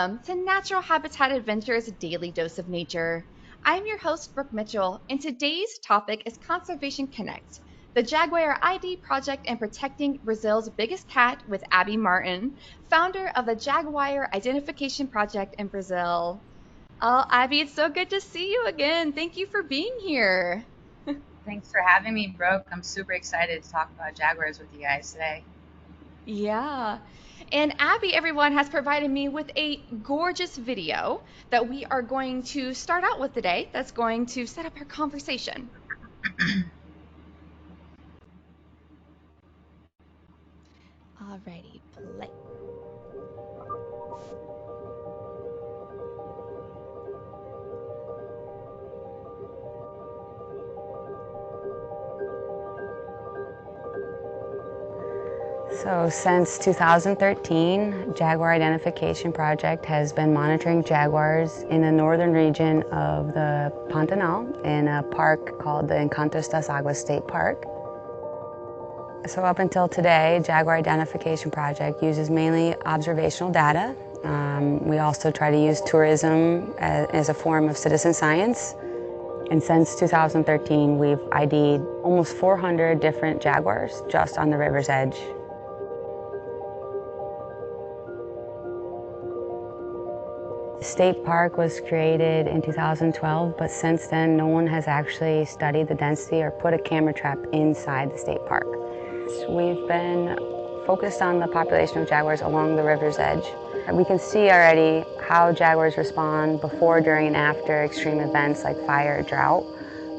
To Natural Habitat Adventures Daily Dose of Nature. I'm your host, Brooke Mitchell, and today's topic is Conservation Connect, the Jaguar ID Project and Protecting Brazil's Biggest Cat with Abbie Martin, founder of the Jaguar Identification Project in Brazil. Oh, Abbie, it's so good to see you again. Thank you for being here. Thanks for having me, Brooke. I'm super excited to talk about Jaguars with you guys today. Yeah. And Abbie, everyone, has provided me with a gorgeous video that we are going to start out with today that's going to set up our conversation. Alrighty, play. So since 2013, Jaguar Identification Project has been monitoring jaguars in the northern region of the Pantanal in a park called the Encantos das Águas State Park. So up until today, Jaguar Identification Project uses mainly observational data. We also try to use tourism as a form of citizen science. And since 2013, we've ID'd almost 400 different jaguars just on the river's edge. The state park was created in 2012, but since then no one has actually studied the density or put a camera trap inside the state park. We've been focused on the population of jaguars along the river's edge. We can see already how jaguars respond before, during, and after extreme events like fire or drought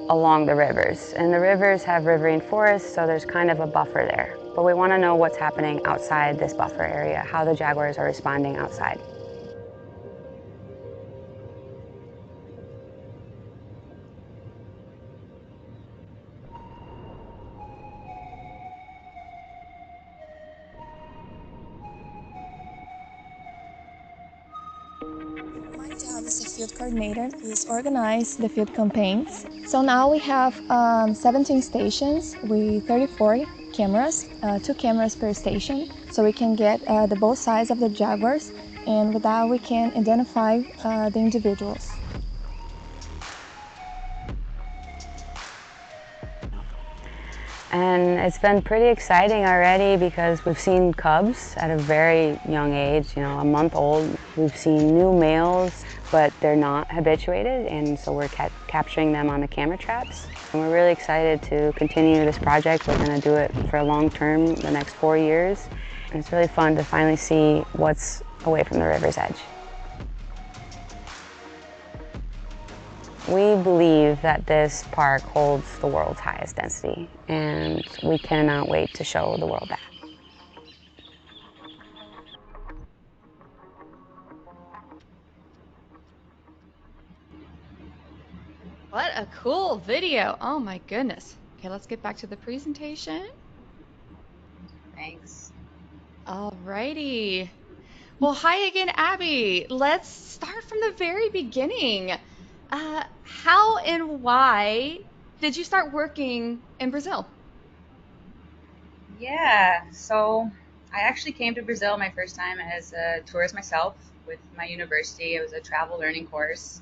along the rivers. And the rivers have riverine forests, so there's kind of a buffer there. But we want to know what's happening outside this buffer area, how the jaguars are responding outside. My job as a field coordinator is organize the field campaigns. So now we have 17 stations with 34 cameras, 2 cameras per station, so we can get the both sides of the jaguars, and with that we can identify the individuals. And it's been pretty exciting already because we've seen cubs at a very young age, a month old. We've seen new males, but they're not habituated, and so we're capturing them on the camera traps. And we're really excited to continue this project. We're going to do it for a long term, the next 4 years. And it's really fun to finally see what's away from the river's edge. We believe that this park holds the world's highest density, and we cannot wait to show the world that. What a cool video. Oh my goodness. Okay, let's get back to the presentation. Thanks. Alrighty. Well, hi again, Abbie. Let's start from the very beginning. How and why did you start working in Brazil? Yeah, so I actually came to Brazil my first time as a tourist myself with my university. It was a travel learning course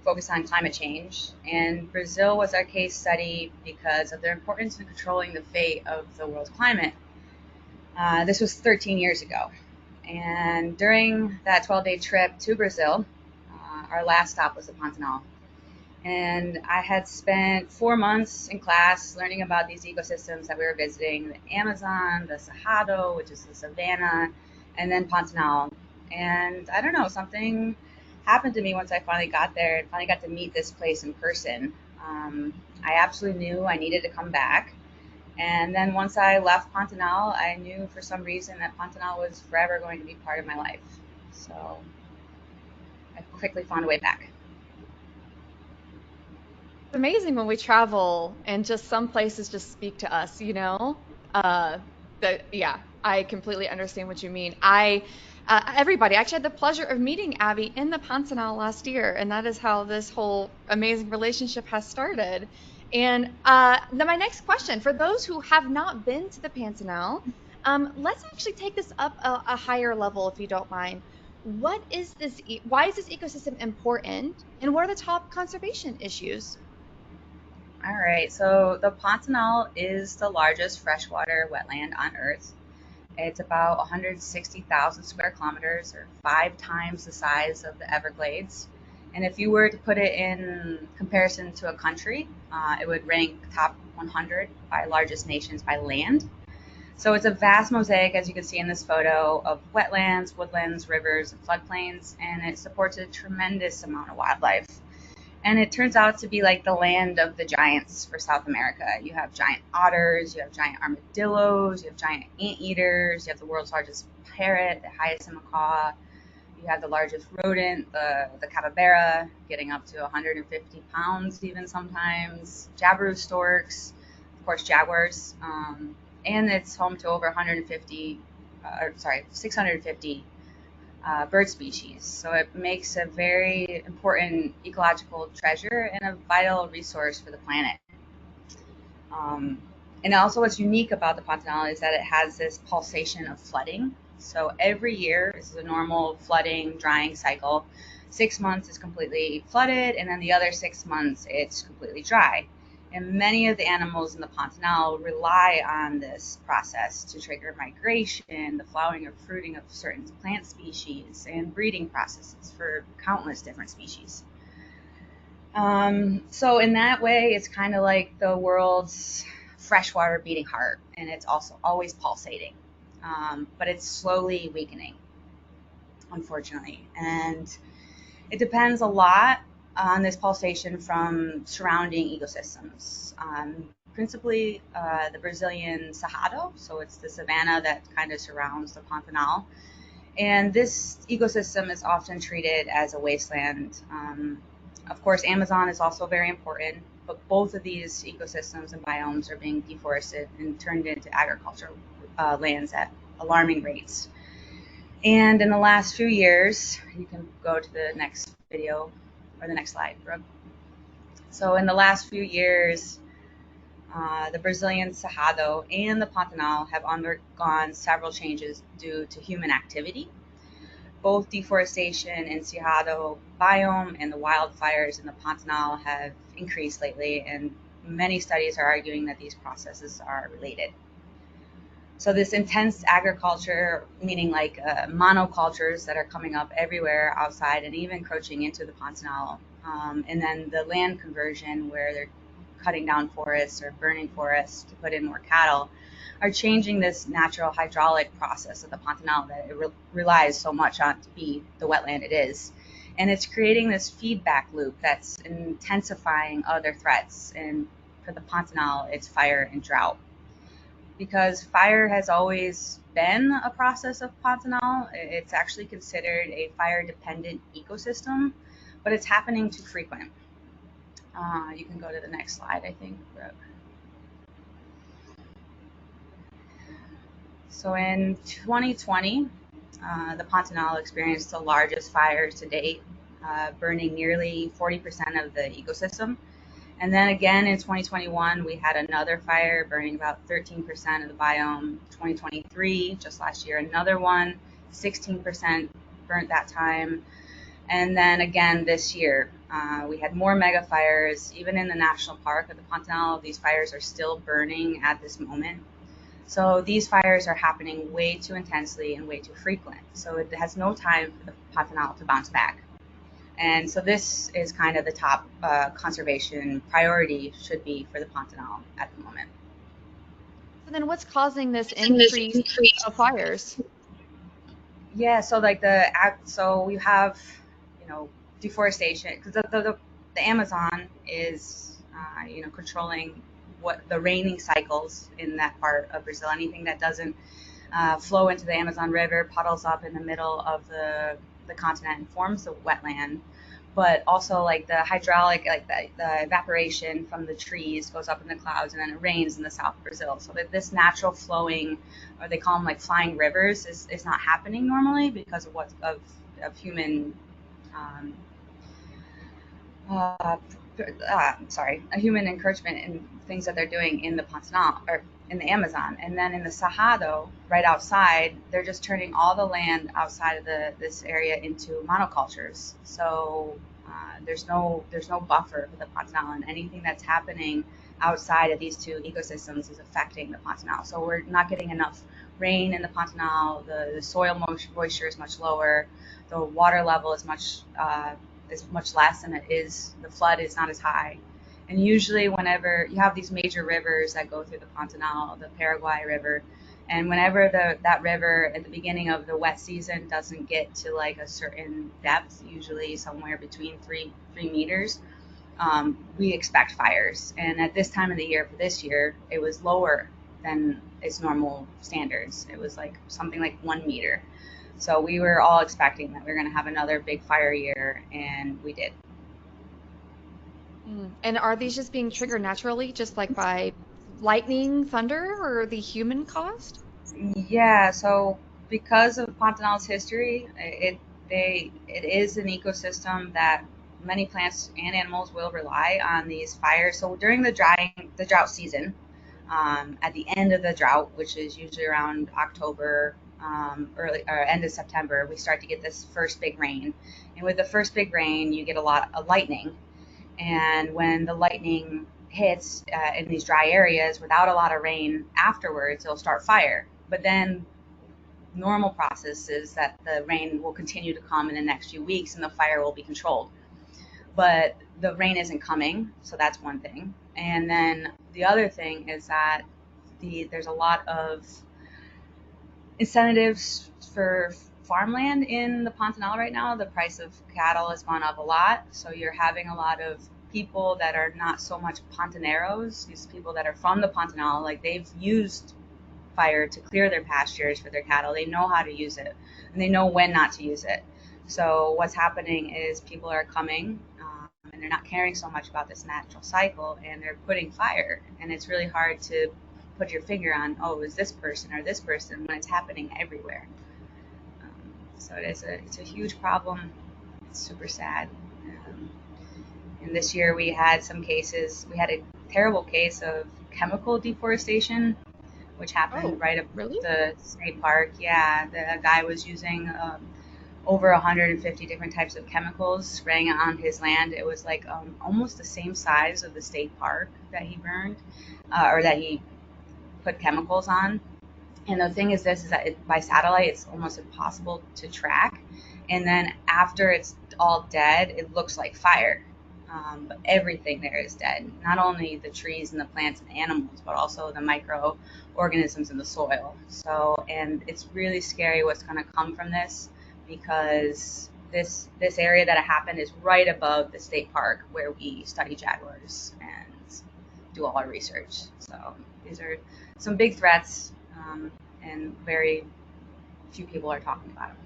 focused on climate change. And Brazil was our case study because of their importance in controlling the fate of the world's climate. This was 13 years ago. And during that 12-day trip to Brazil, our last stop was the Pantanal. And I had spent 4 months in class learning about these ecosystems that we were visiting, the Amazon, the Cerrado, which is the savanna, and then Pantanal. And I don't know, something happened to me once I finally got there and finally got to meet this place in person. I absolutely knew I needed to come back. And then once I left Pantanal, I knew for some reason that Pantanal was forever going to be part of my life. So I quickly found a way back. It's amazing when we travel and just some places just speak to us, yeah, I completely understand what you mean. Everybody, I actually had the pleasure of meeting Abbie in the Pantanal last year, and that is how this whole amazing relationship has started. And then my next question, for those who have not been to the Pantanal, let's actually take this up a higher level, if you don't mind. What is this? Why is this ecosystem important? And what are the top conservation issues? All right, so the Pantanal is the largest freshwater wetland on Earth. It's about 160,000 square kilometers, or 5 times the size of the Everglades. And if you were to put it in comparison to a country, it would rank top 100 by largest nations by land. So it's a vast mosaic, as you can see in this photo, of wetlands, woodlands, rivers, and floodplains, and it supports a tremendous amount of wildlife. And it turns out to be like the land of the giants for South America. You have giant otters, you have giant armadillos, you have giant anteaters, you have the world's largest parrot, the hyacinth macaw, you have the largest rodent, the capybara, getting up to 150 pounds even sometimes, jabiru storks, of course jaguars, and it's home to over 650 bird species. So it makes a very important ecological treasure and a vital resource for the planet. And also what's unique about the Pantanal is that it has this pulsation of flooding. So every year, this is a normal flooding, drying cycle. 6 months is completely flooded, and then the other 6 months it's completely dry. And many of the animals in the Pantanal rely on this process to trigger migration, the flowering or fruiting of certain plant species, and breeding processes for countless different species. So in that way, it's kind of like the world's freshwater beating heart, and it's also always pulsating, but it's slowly weakening, unfortunately. And it depends a lot on this pulsation from surrounding ecosystems, principally the Brazilian Cerrado, so it's the savanna that kind of surrounds the Pantanal. And this ecosystem is often treated as a wasteland. Of course, Amazon is also very important, but both of these ecosystems and biomes are being deforested and turned into agricultural lands at alarming rates. And in the last few years, you can go to the next video or the next slide, Brooke. So in the last few years, the Brazilian Cerrado and the Pantanal have undergone several changes due to human activity. Both deforestation in Cerrado biome and the wildfires in the Pantanal have increased lately, and many studies are arguing that these processes are related. So this intense agriculture, meaning like monocultures that are coming up everywhere outside and even encroaching into the Pantanal, and then the land conversion where they're cutting down forests or burning forests to put in more cattle, are changing this natural hydraulic process of the Pantanal that it relies so much on to be the wetland it is. And it's creating this feedback loop that's intensifying other threats. And for the Pantanal, it's fire and drought. Because fire has always been a process of Pantanal, it's actually considered a fire-dependent ecosystem, but it's happening too frequent. You can go to the next slide, I think, Brooke. So in 2020, the Pantanal experienced the largest fires to date, burning nearly 40% of the ecosystem. And then again in 2021, we had another fire burning about 13% of the biome. 2023, just last year, another one, 16% burnt that time. And then again this year, we had more mega fires. Even in the national park of the Pantanal, these fires are still burning at this moment. So these fires are happening way too intensely and way too frequent. So it has no time for the Pantanal to bounce back. And so this is kind of the top conservation priority should be for the Pantanal at the moment. So then what's causing this increase of fires? Yeah, so so we have, deforestation, because the Amazon is, controlling what the raining cycles in that part of Brazil. Anything that doesn't flow into the Amazon River puddles up in the middle of the continent and forms the wetland. But also like the hydraulic, like the evaporation from the trees goes up in the clouds, and then it rains in the south of Brazil. So that this natural flowing, or they call them like flying rivers, is not happening normally because of human a human encroachment in things that they're doing in the Pantanal, or in the Amazon. And then in the Cerrado, right outside, they're just turning all the land outside of this area into monocultures. So there's no buffer for the Pantanal, and anything that's happening outside of these two ecosystems is affecting the Pantanal. So we're not getting enough rain in the Pantanal. The soil moisture is much lower. The water level is much less than it is. The flood is not as high. And usually whenever you have these major rivers that go through the Pantanal, the Paraguay River, and whenever that river at the beginning of the wet season doesn't get to like a certain depth, usually somewhere between 3 meters, we expect fires. And at this time of the year for this year, it was lower than its normal standards. It was like something like 1 meter. So we were all expecting that we were going to have another big fire year, and we did. And are these just being triggered naturally, just like by lightning, thunder, or the human caused? Yeah, so because of Pantanal's history, it is an ecosystem that many plants and animals will rely on these fires. So during the drought season, at the end of the drought, which is usually around October, early or end of September, we start to get this first big rain. And with the first big rain, you get a lot of lightning. And when the lightning hits in these dry areas without a lot of rain afterwards, it'll start fire. But then normal process is that the rain will continue to come in the next few weeks and the fire will be controlled. But the rain isn't coming, so that's one thing. And then the other thing is that there's a lot of incentives for farmland in the Pantanal right now. The price of cattle has gone up a lot, so you're having a lot of people that are not so much Pantaneros, these people that are from the Pantanal, like they've used fire to clear their pastures for their cattle. They know how to use it, and they know when not to use it. So what's happening is people are coming, and they're not caring so much about this natural cycle, and they're putting fire, and it's really hard to put your finger on, oh, is this person or this person, when it's happening everywhere. So it's a huge problem. It's super sad. And this year we had some cases. We had a terrible case of chemical deforestation, which happened right up the state park. Yeah, the guy was using over 150 different types of chemicals, spraying it on his land. It was like almost the same size of the state park that he burned, or that he put chemicals on. And the thing is that by satellite, it's almost impossible to track. And then after it's all dead, it looks like fire. But everything there is dead. Not only the trees and the plants and animals, but also the microorganisms in the soil. So, and it's really scary what's going to come from this, because this area that it happened is right above the state park where we study jaguars and do all our research. So these are some big threats, and very few people are talking about them.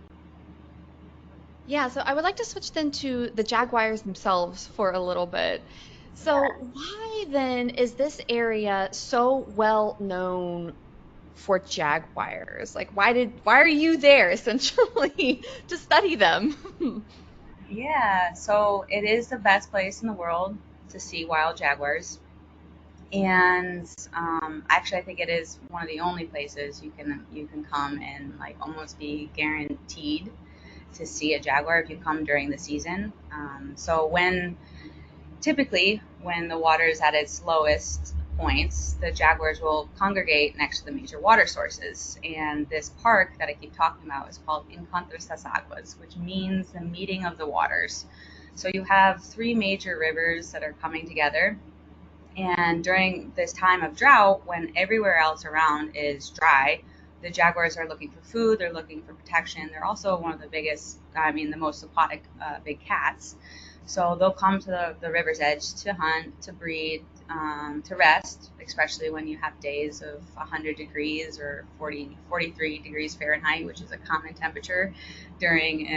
Yeah, so I would like to switch then to the Jaguars themselves for a little bit. So why then is this area so well known for jaguars? Like why are you there essentially to study them? Yeah, so it is the best place in the world to see wild jaguars. And actually, I think it is one of the only places you can come and like almost be guaranteed to see a jaguar if you come during the season. So typically when the water is at its lowest points, the jaguars will congregate next to the major water sources. And this park that I keep talking about is called Encuentros das Aguas, which means the meeting of the waters. So you have 3 major rivers that are coming together. And during this time of drought, when everywhere else around is dry, the jaguars are looking for food, they're looking for protection. They're also one of the most aquatic big cats. So they'll come to the river's edge to hunt, to breed, to rest, especially when you have days of 100 degrees or 43 degrees Fahrenheit, which is a common temperature during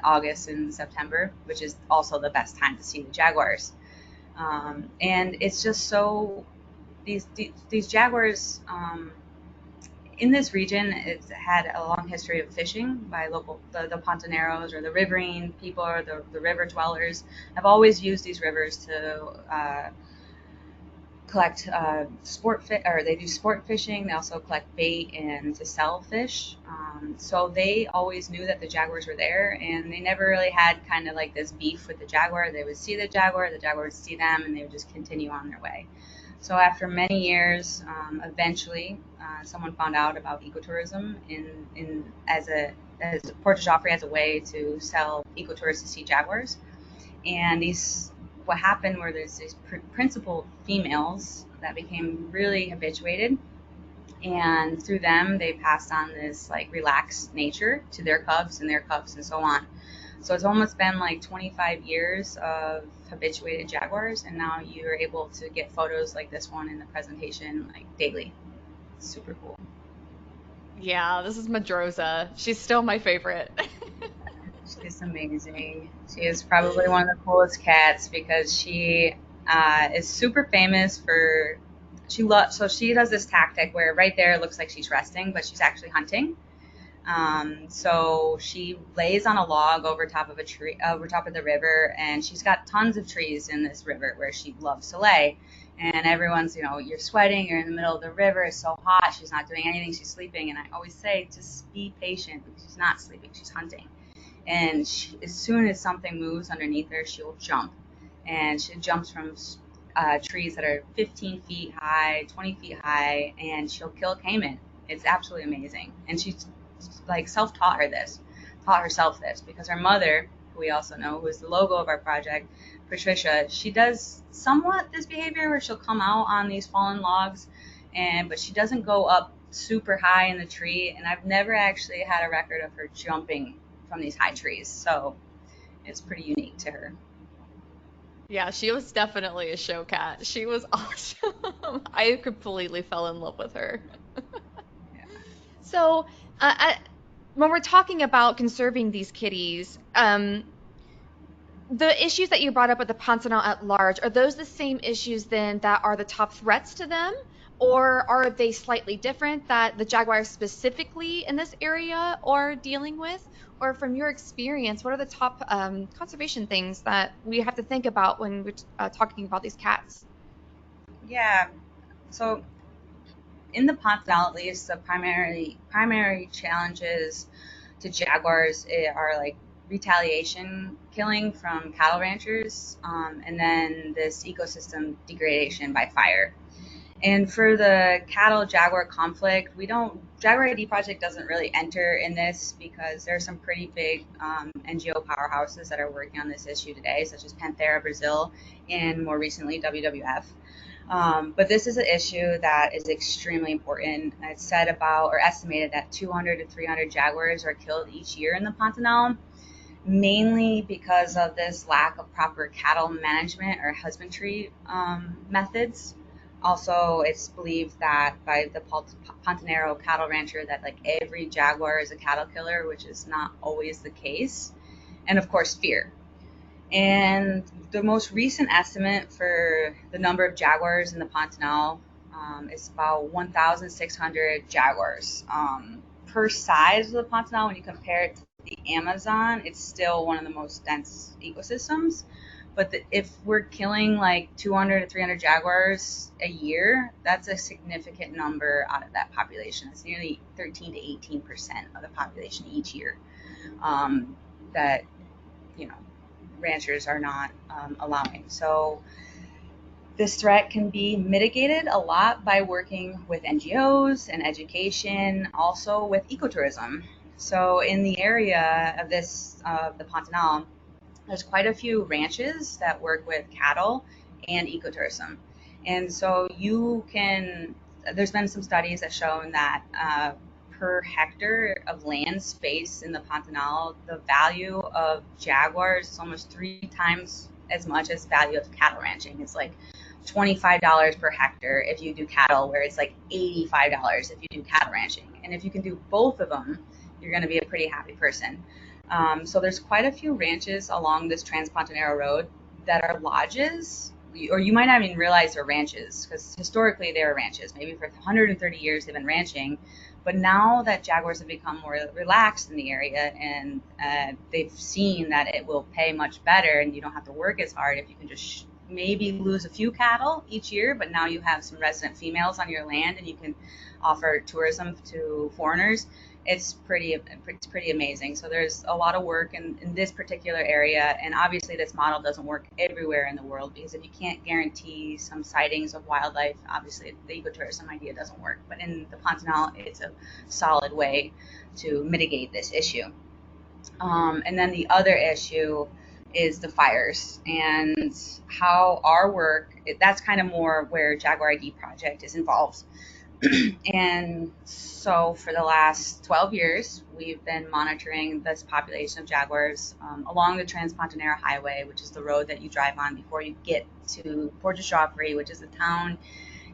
August and September, which is also the best time to see the jaguars. And it's just so, these jaguars, in this region, it's had a long history of fishing by the Pantaneros or the riverine people, or the river dwellers have always used these rivers to collect or they do sport fishing. They also collect bait and to sell fish. So they always knew that the jaguars were there, and they never really had kind of like this beef with the jaguar. They would see the jaguar would see them, and they would just continue on their way. So after many years, eventually, someone found out about ecotourism as Port de Joffre as a way to sell ecotourists to see jaguars. And what happened were there's these principal females that became really habituated, and through them they passed on this like relaxed nature to their cubs and so on. So it's almost been like 25 years of habituated jaguars, and now you're able to get photos like this one in the presentation like daily. It's super cool. Yeah, this is Madroza. She's still my favorite. She's amazing. She is probably one of the coolest cats because she is super famous for so she does this tactic where right there it looks like she's resting, but she's actually hunting. So she lays on a log over top of the river, and she's got tons of trees in this river where she loves to lay. And everyone's, you're sweating, you're in the middle of the river, it's so hot, she's not doing anything, she's sleeping. And I always say, just be patient, because she's not sleeping, she's hunting. And as soon as something moves underneath her, she'll jump. And she jumps from trees that are 15 feet high, 20 feet high, and she'll kill caiman. It's absolutely amazing. And she's like taught herself this, because her mother, who we also know, who is the logo of our project, Patricia, she does somewhat this behavior where she'll come out on these fallen logs, but she doesn't go up super high in the tree, and I've never actually had a record of her jumping from these high trees, so it's pretty unique to her. Yeah, she was definitely a show cat. She was awesome. I completely fell in love with her. Yeah. So, when we're talking about conserving these kitties, the issues that you brought up with the Pantanal at large, are those the same issues then that are the top threats to them? Or are they slightly different that the jaguars specifically in this area are dealing with? Or from your experience, what are the top conservation things that we have to think about when we're talking about these cats? Yeah. So in the Pantanal, at least, the primary challenges to jaguars are like retaliation killing from cattle ranchers, and then this ecosystem degradation by fire. And for the cattle jaguar conflict, Jaguar ID Project doesn't really enter in this because there are some pretty big NGO powerhouses that are working on this issue today, such as Panthera Brazil and more recently WWF. But this is an issue that is extremely important. It's said about or estimated that 200 to 300 jaguars are killed each year in the Pantanal, mainly because of this lack of proper cattle management or husbandry methods. Also, it's believed that by the Pantanero cattle rancher that like every jaguar is a cattle killer, which is not always the case. And of course, fear. And the most recent estimate for the number of jaguars in the Pantanal is about 1,600 jaguars. Per size of the Pantanal, when you compare it to the Amazon, it's still one of the most dense ecosystems. But if we're killing like 200 to 300 jaguars a year, that's a significant number out of that population. It's nearly 13 to 18% of the population each year that, ranchers are not allowing. So this threat can be mitigated a lot by working with NGOs and education, also with ecotourism. So in the area of the Pantanal, there's quite a few ranches that work with cattle and ecotourism. And so there's been some studies that shown that per hectare of land space in the Pantanal, the value of jaguars is almost 3 times as much as value of cattle ranching. It's like $25 per hectare if you do cattle, where it's like $85 if you do cattle ranching. And if you can do both of them, you're going to be a pretty happy person. So there's quite a few ranches along this Trans-Pantanero Road that are lodges, or you might not even realize they're ranches, because historically they were ranches. Maybe for 130 years they've been ranching, but now that jaguars have become more relaxed in the area, and they've seen that it will pay much better and you don't have to work as hard if you can just maybe lose a few cattle each year, but now you have some resident females on your land and you can offer tourism to foreigners. It's pretty amazing. So there's a lot of work in this particular area, and obviously this model doesn't work everywhere in the world, because if you can't guarantee some sightings of wildlife, obviously the ecotourism idea doesn't work. But in the Pantanal, it's a solid way to mitigate this issue. And then the other issue is the fires, and how our work, that's kind of more where Jaguar ID Project is involved. And so for the last 12 years, we've been monitoring this population of jaguars along the Transpontanera Highway, which is the road that you drive on before you get to Port de Joffre, which is the town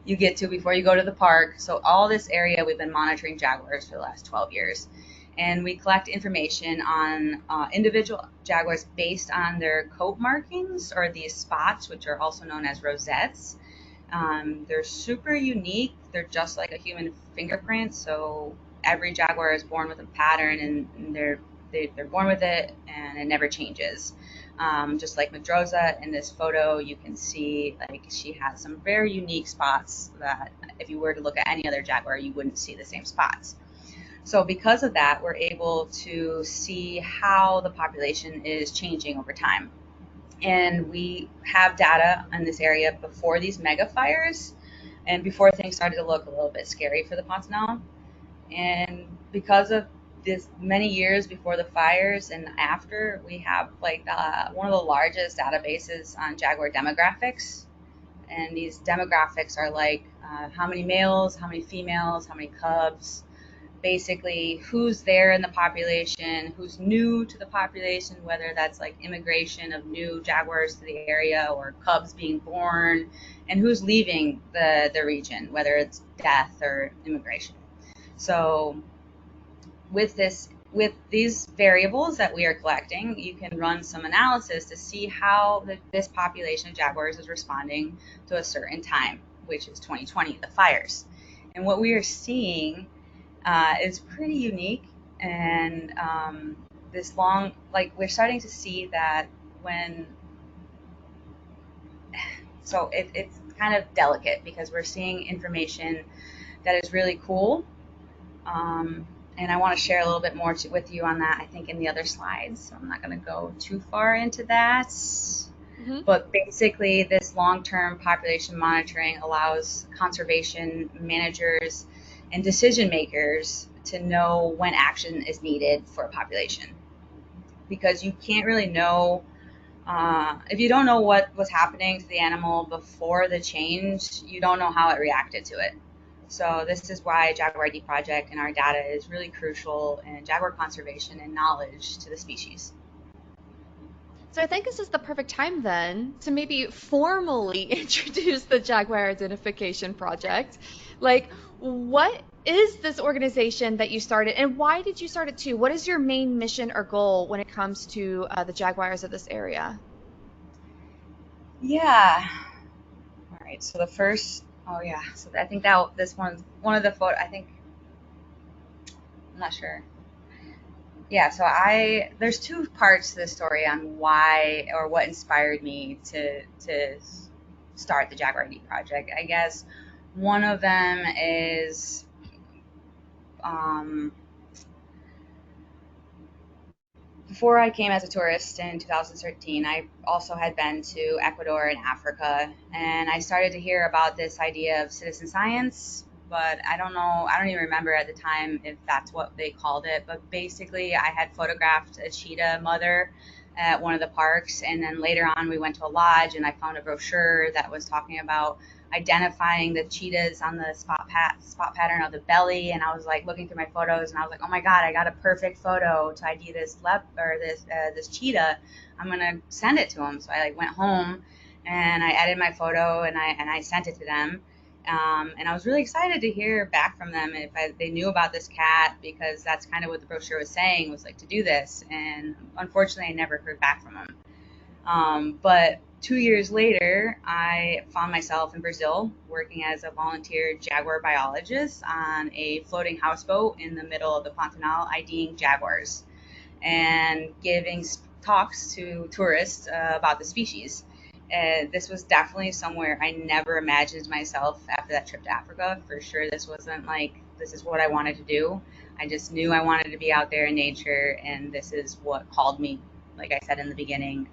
you get to before you go to the park. So all this area, we've been monitoring jaguars for the last 12 years. And we collect information on individual jaguars based on their coat markings, or these spots, which are also known as rosettes. They're super unique. They're just like a human fingerprint. So every jaguar is born with a pattern, and they're born with it, and it never changes. Just like Medrosa in this photo, you can see like she has some very unique spots that if you were to look at any other jaguar, you wouldn't see the same spots. So because of that, we're able to see how the population is changing over time. And we have data in this area before these mega fires and before things started to look a little bit scary for the Pantanal. And because of this many years before the fires and after, we have like one of the largest databases on jaguar demographics. And these demographics are like how many males, how many females, how many cubs, basically who's there in the population, who's new to the population, whether that's like immigration of new jaguars to the area or cubs being born, and who's leaving the region, whether it's death or immigration. So with these variables that we are collecting, you can run some analysis to see how this population of jaguars is responding to a certain time, which is 2020, the fires. And what we are seeing is pretty unique, and we're starting to see that it's kind of delicate, because we're seeing information that is really cool, and I want to share a little bit more with you on that, I think, in the other slides, so I'm not going to go too far into that. Mm-hmm. But basically, this long-term population monitoring allows conservation managers and decision makers to know when action is needed for a population, because you can't really know if you don't know what was happening to the animal before the change, you don't know how it reacted to it. So this is why Jaguar ID Project and our data is really crucial in jaguar conservation and knowledge to the species. So I think this is the perfect time then to maybe formally introduce the Jaguar Identification Project. Like, what is this organization that you started, and why did you start it too? What is your main mission or goal when it comes to the jaguars of this area? Yeah. All right. So the first, so I think that this one's one of the photo. I think, I'm not sure. Yeah, so there's two parts to the story on why or what inspired me to start the Jaguar ID Project. I guess one of them is before I came as a tourist in 2013, I also had been to Ecuador and Africa, and I started to hear about this idea of citizen science, but I don't even remember at the time if that's what they called it, but basically I had photographed a cheetah mother at one of the parks, and then later on we went to a lodge and I found a brochure that was talking about identifying the cheetahs on the spot pattern of the belly, and I was like looking through my photos and I was like, oh my god, I got a perfect photo to ID this this cheetah. I'm gonna send it to them. So I went home and I edited my photo and I sent it to them. And I was really excited to hear back from them if they knew about this cat, because that's kind of what the brochure was saying, was like to do this. And unfortunately, I never heard back from them. But 2 years later, I found myself in Brazil working as a volunteer jaguar biologist on a floating houseboat in the middle of the Pantanal, IDing jaguars and giving talks to tourists about the species. This was definitely somewhere I never imagined myself after that trip to Africa. For sure, this wasn't like, this is what I wanted to do. I just knew I wanted to be out there in nature, and this is what called me. Like I said in the beginning,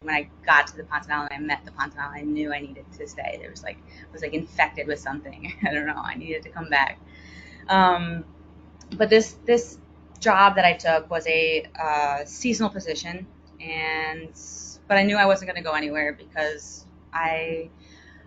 when I got to the Pantanal and I met the Pantanal, I knew I needed to stay. There was like, I was like infected with something. I don't know. I needed to come back. But this job that I took was a seasonal position, but I knew I wasn't going to go anywhere because I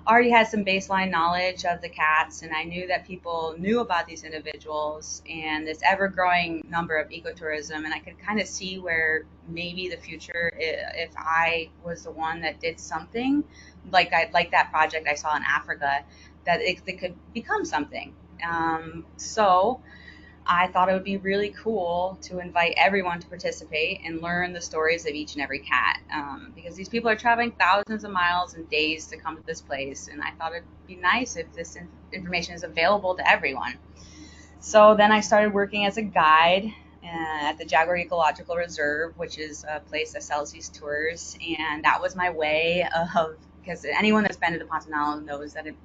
already had some baseline knowledge of the cats, and I knew that people knew about these individuals and this ever-growing number of ecotourism, and I could kind of see where maybe the future, if I was the one that did something like that project I saw in Africa, that it could become something. So I thought it would be really cool to invite everyone to participate and learn the stories of each and every cat, because these people are traveling thousands of miles and days to come to this place, and I thought it'd be nice if this information is available to everyone. So then I started working as a guide at the Jaguar Ecological Reserve, which is a place that sells these tours, and that was my way of, because anyone that's been to the Pantanal knows that it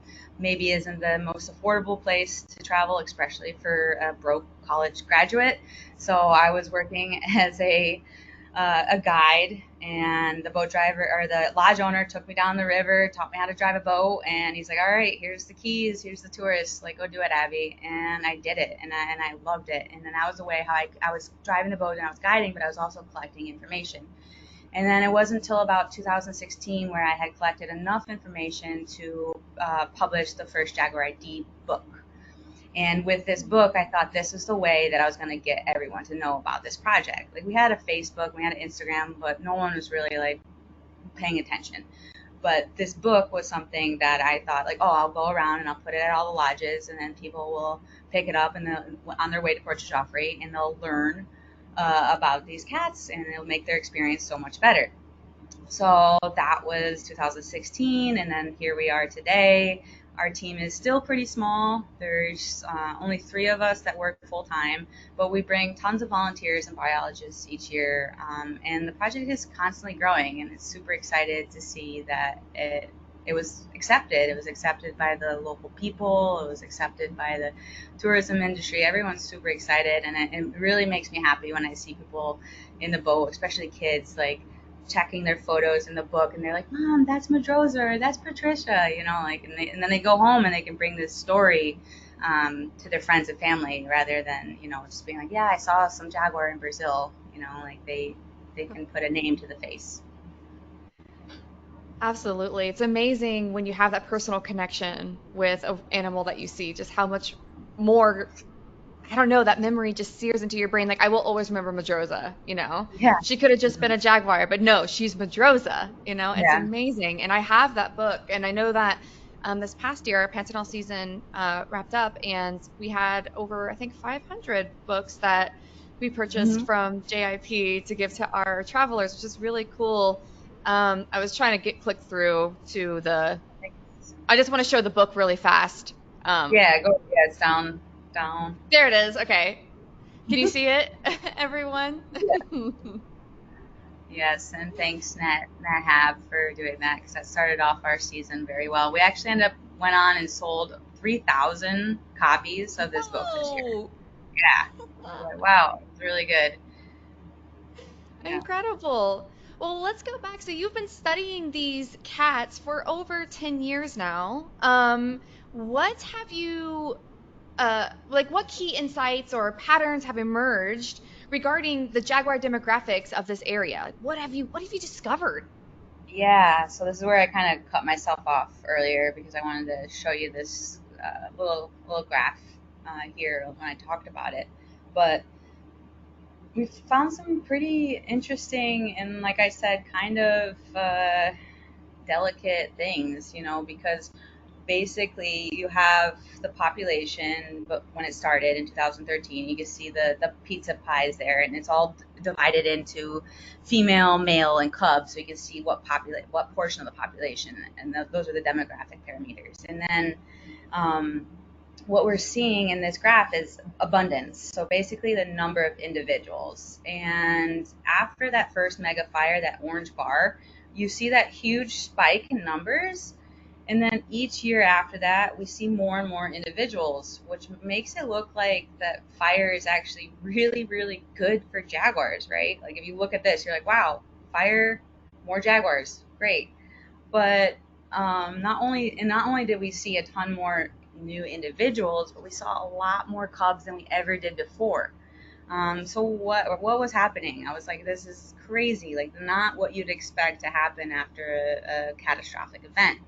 maybe isn't the most affordable place to travel, especially for a broke college graduate. So I was working as a guide, and the boat driver or the lodge owner took me down the river, taught me how to drive a boat, and he's like, all right, here's the keys, here's the tourists, like, go do it, Abbie. And I did it, and I loved it. And then that was the way how I was driving the boat and I was guiding, but I was also collecting information. And then it wasn't until about 2016 where I had collected enough information to publish the first Jaguar ID book. And with this book, I thought this was the way that I was going to get everyone to know about this project. Like, we had a Facebook, we had an Instagram, but no one was really like paying attention. But this book was something that I thought, like, oh, I'll go around and I'll put it at all the lodges, and then people will pick it up and on their way to Port Joffre, and they'll learn about these cats, and it'll make their experience so much better. So that was 2016, and then here we are today. Our team is still pretty small. There's only 3 of us that work full time, but we bring tons of volunteers and biologists each year, and the project is constantly growing, and it's super excited to see that it was accepted. It was accepted by the local people. It was accepted by the tourism industry. Everyone's super excited, and it really makes me happy when I see people in the boat, especially kids, like checking their photos in the book, and they're like, Mom, that's Madroza, or that's Patricia, you know, like, and then they go home and they can bring this story to their friends and family, rather than, you know, just being like, yeah, I saw some jaguar in Brazil, you know, like they can put a name to the face. Absolutely. It's amazing when you have that personal connection with an animal that you see, just how much more, I don't know, that memory just sears into your brain. Like, I will always remember Madroza, you know? Yeah. She could have just been a jaguar, but no, she's Madroza, you know? It's Yeah. amazing. And I have that book, and I know that this past year, our Pantanal season wrapped up, and we had over, I think, 500 books that we purchased Mm-hmm. from JIP to give to our travelers, which is really cool. I was trying to click through to I just want to show the book really fast. Yeah, go. Yeah, it's down. There it is. Okay. Can you see it, everyone? Yes, and thanks, Nat for doing that, because that started off our season very well. We actually went on and sold 3,000 copies of this book this year. Whoa! Yeah. Like, wow, it's really good. Yeah. Incredible. Well, let's go back. So you've been studying these cats for over 10 years now. What have you like what key insights or patterns have emerged regarding the jaguar demographics of this area? What have you discovered? Yeah, so this is where I kind of cut myself off earlier, because I wanted to show you this little graph here when I talked about it. But we've found some pretty interesting and, like I said, kind of delicate things, you know, because basically you have the population, but when it started in 2013, you can see the pizza pies there, and it's all divided into female, male, and cubs, so you can see what portion of the population, and those are the demographic parameters. And then what we're seeing in this graph is abundance, so basically the number of individuals. And after that first mega fire, that orange bar, you see that huge spike in numbers. And then each year after that, we see more and more individuals, which makes it look like that fire is actually really, really good for jaguars, right? Like if you look at this, you're like, wow, fire, more jaguars, great. But not only did we see a ton more new individuals, but we saw a lot more cubs than we ever did before. So what was happening? I was like, this is crazy, like not what you'd expect to happen after a catastrophic event.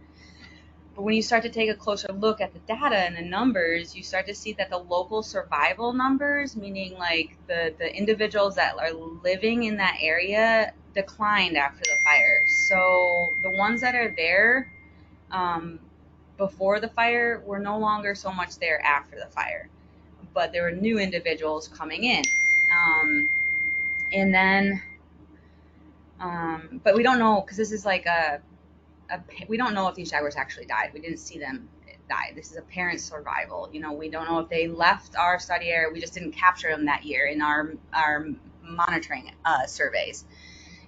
But when you start to take a closer look at the data and the numbers, you start to see that the local survival numbers, meaning like the individuals that are living in that area, declined after the fire. So the ones that are there before the fire were no longer so much there after the fire, but there were new individuals coming in. And then, but we don't know, because this is like we don't know if these jaguars actually died. We didn't see them die. This is apparent survival. You know, we don't know if they left our study area. We just didn't capture them that year in our monitoring surveys.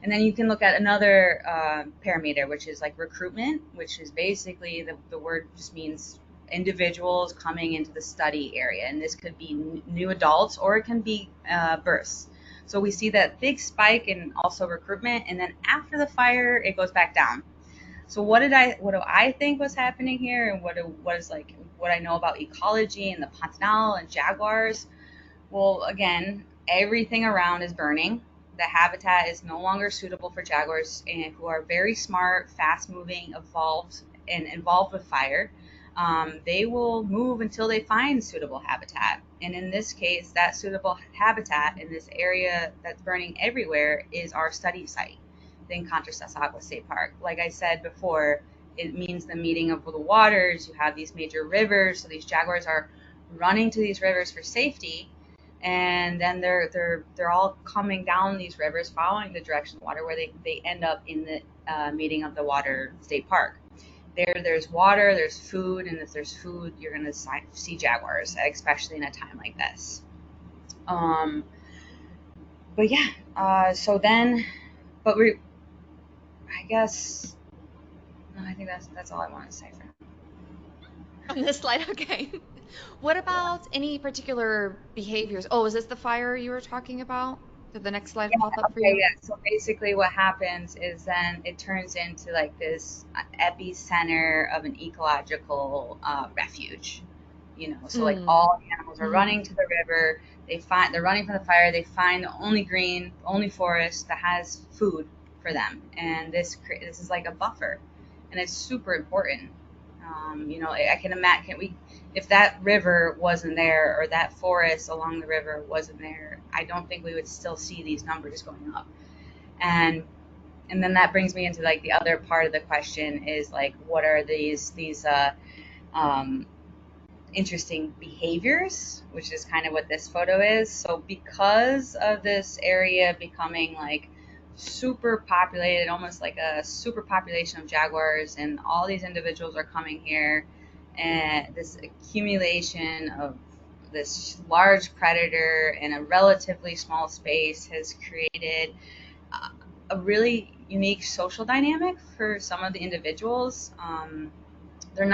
And then you can look at another parameter, which is like recruitment, which is basically the word just means individuals coming into the study area. And this could be new adults, or it can be births. So we see that big spike in also recruitment, and then after the fire, it goes back down. So what do I think was happening here, and what I know about ecology and the Pantanal and jaguars? Well, again, everything around is burning. The habitat is no longer suitable for jaguars, and who are very smart, fast-moving, involved with fire. They will move until they find suitable habitat. And in this case, that suitable habitat in this area that's burning everywhere is our study site, the Encantos Agua State Park. Like I said before, it means the meeting of the waters. You have these major rivers, so these jaguars are running to these rivers for safety, and then they're all coming down these rivers, following the direction of the water, where they end up in the meeting of the water state park. There's water, there's food, and if there's food, you're gonna see jaguars, especially in a time like this. But yeah, so then, but I guess, no, I think that's all I want to say for now. On this slide, okay. What about any particular behaviors? Oh, is this the fire you were talking about? Did the next slide pop up for Okay, you? yeah. So basically what happens is then it turns into like this epicenter of an ecological refuge, you know. So like all the animals are running to the river. They're running from the fire. They find the only forest that has food for them. And this is like a buffer, and it's super important. You know, I can imagine, if that river wasn't there, or that forest along the river wasn't there, I don't think we would still see these numbers going up. And then that brings me into like the other part of the question is like, what are these interesting behaviors, which is kind of what this photo is. So because of this area becoming like super populated, almost like a super population of jaguars, and all these individuals are coming here, and this accumulation of this large predator in a relatively small space has created a really unique social dynamic for some of the individuals. They're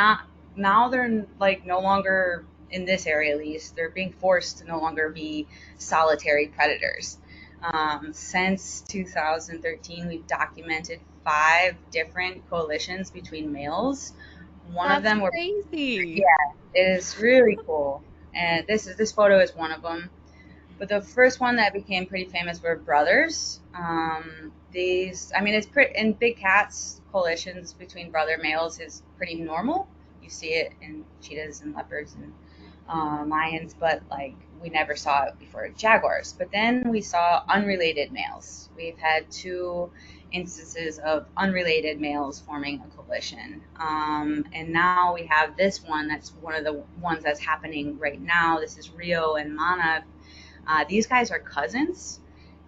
like no longer in this area, at least they're being forced to no longer be solitary predators. Since 2013, we've documented 5 different coalitions between males. One That's of them were crazy. Yeah, it is really cool. And this photo is one of them. But the first one that became pretty famous were brothers. It's pretty, in big cats, coalitions between brother males is pretty normal. You see it in cheetahs and leopards and lions, but like we never saw it before jaguars. But then we saw unrelated males. We've had 2 instances of unrelated males forming a coalition. And now we have this one that's one of the ones that's happening right now. This is Rio and Mana. These guys are cousins,